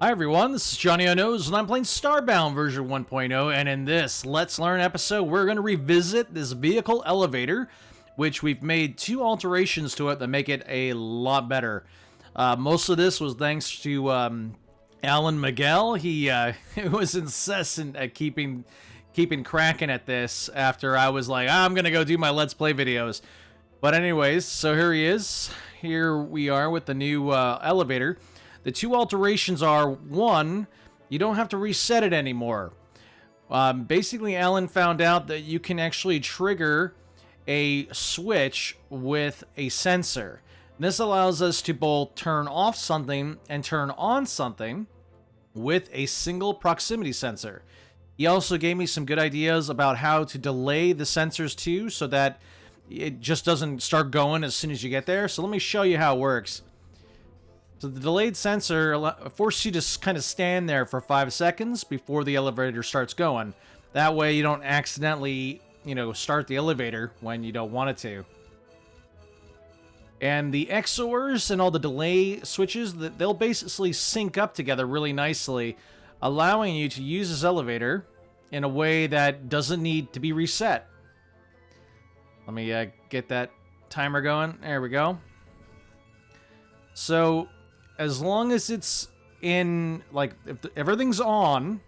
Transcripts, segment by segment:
Hi everyone, this is Johnnyonoes and I'm playing Starbound version 1.0, and in this Let's Learn episode we're going to revisit this vehicle elevator, which we've made two alterations to it that make it a lot better. Most of this was thanks to Allen Miquel. He was incessant at keeping cracking at this after I was like, I'm going to go do my Let's Play videos. But anyways, so here he is. Here we are with the new elevator. The two alterations are, one, you don't have to reset it anymore. Basically, Alan found out that you can actually trigger a switch with a sensor. This allows us to both turn off something and turn on something with a single proximity sensor. He also gave me some good ideas about how to delay the sensors too, so that it just doesn't start going as soon as you get there. So let me show you how it works. So the delayed sensor forces you to kind of stand there for 5 seconds before the elevator starts going. That way you don't accidentally, start the elevator when you don't want it to. And the XORs and all the delay switches, they'll basically sync up together really nicely, allowing you to use this elevator in a way that doesn't need to be reset. Let me get that timer going. There we go. So as long as it's in, if everything's on,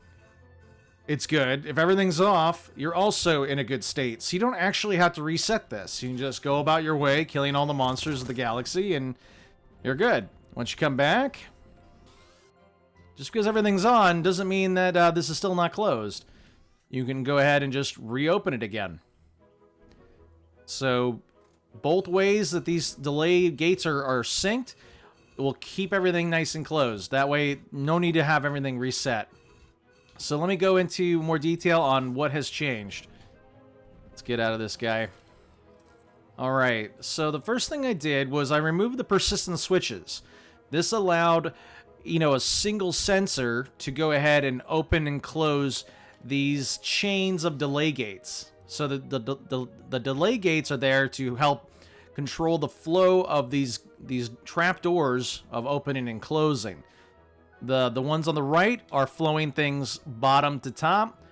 it's good. If everything's off, you're also in a good state. So you don't actually have to reset this. You can just go about your way, killing all the monsters of the galaxy, and you're good. Once you come back, just because everything's on doesn't mean that this is still not closed. You can go ahead and just reopen it again. So both ways that these delay gates are synced will keep everything nice and closed. That way, no need to have everything reset. So let me go into more detail on what has changed. Let's get out of this guy. Alright, so the first thing I did was I removed the persistent switches. This allowed, a single sensor to go ahead and open and close these chains of delay gates. So the delay gates are there to help control the flow of these trapdoors of opening and closing. The ones on the right are flowing things bottom to top.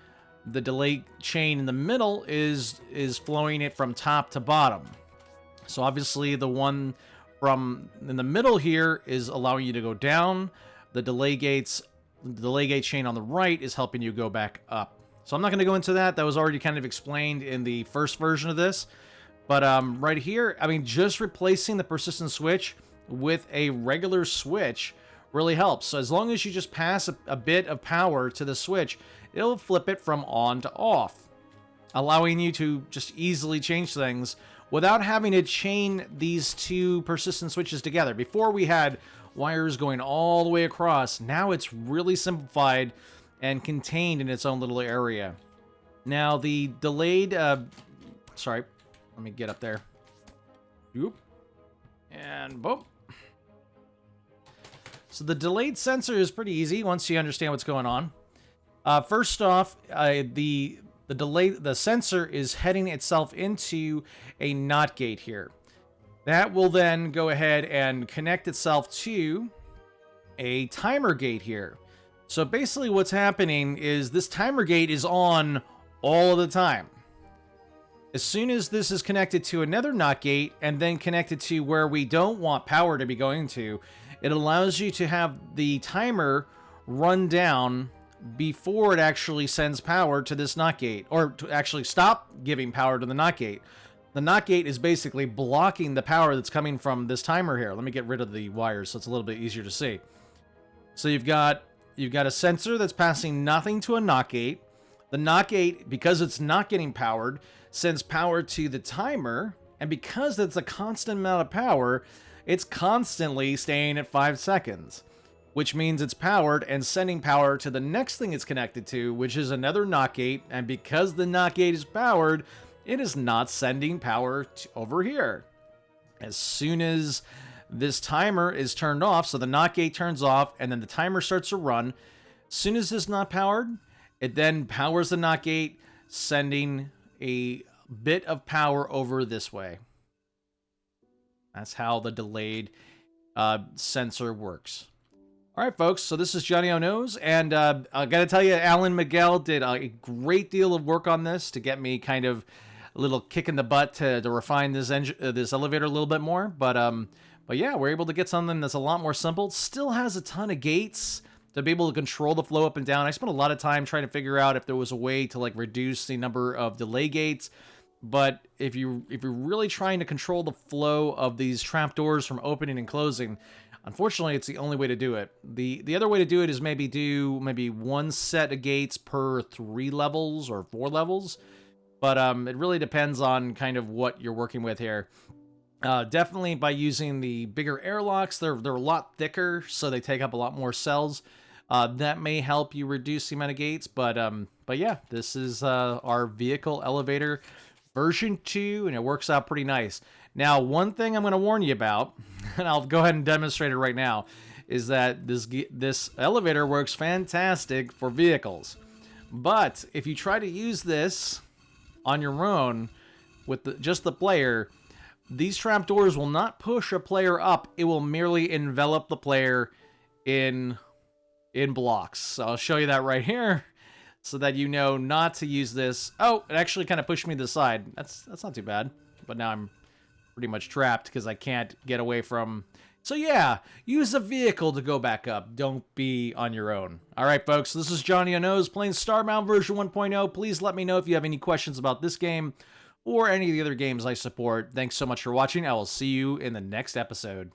The delay chain in the middle is flowing it from top to bottom. So obviously the one from in the middle here is allowing you to go down. The delay gate chain on the right is helping you go back up. So I'm not going to go into that. That was already kind of explained in the first version of this. But right here, just replacing the persistent switch with a regular switch really helps. So as long as you just pass a bit of power to the switch, it'll flip it from on to off, allowing you to just easily change things without having to chain these two persistent switches together. Before we had wires going all the way across. Now it's really simplified and contained in its own little area. Now the delayed, sorry, let me get up there. Whoop. And boom. So the delayed sensor is pretty easy once you understand what's going on. First off, the sensor is heading itself into a NOT gate here. That will then go ahead and connect itself to a timer gate here. So basically what's happening is this timer gate is on all of the time. As soon as this is connected to another NOT gate and then connected to where we don't want power to be going to, it allows you to have the timer run down before it actually sends power to this NOT gate, or to actually stop giving power to the NOT gate. The NOT gate is basically blocking the power that's coming from this timer here. Let me get rid of the wires so it's a little bit easier to see. So you've got a sensor that's passing nothing to a NOT gate. The NOT gate, because it's not getting powered, sends power to the timer, and because it's a constant amount of power, it's constantly staying at 5 seconds, which means it's powered and sending power to the next thing it's connected to, which is another NOT gate, and because the NOT gate is powered, it is not sending power over here. As soon as this timer is turned off, so the NOT gate turns off, and then the timer starts to run, as soon as it's not powered, it then powers the NOT gate, sending a bit of power over this way. That's how the delayed sensor works. All right, folks, so this is Johnnyonoes, and I got to tell you, Allen Miquel did a great deal of work on this to get me kind of a little kick in the butt to refine this this elevator a little bit more. But yeah, we're able to get something that's a lot more simple. Still has a ton of gates to be able to control the flow up and down. I spent a lot of time trying to figure out if there was a way to like reduce the number of delay gates. But if you're really trying to control the flow of these trapdoors from opening and closing, unfortunately, it's the only way to do it. The other way to do it is maybe do one set of gates per 3 levels or 4 levels. But it really depends on kind of what you're working with here. Definitely by using the bigger airlocks, they're a lot thicker, so they take up a lot more cells. That may help you reduce the amount of gates, but yeah, this is our vehicle elevator version 2, and it works out pretty nice. Now, one thing I'm going to warn you about, and I'll go ahead and demonstrate it right now, is that this elevator works fantastic for vehicles. But if you try to use this on your own with just the player, these trapdoors will not push a player up. It will merely envelop the player in blocks. So I'll show you that right here so that you know not to use this. Oh, it actually kind of pushed me to the side. That's not too bad. But now I'm pretty much trapped because I can't get away from... So yeah, use a vehicle to go back up. Don't be on your own. All right, folks, this is Johnnyonoes playing Starbound version 1.0. Please let me know if you have any questions about this game or any of the other games I support. Thanks so much for watching. I will see you in the next episode.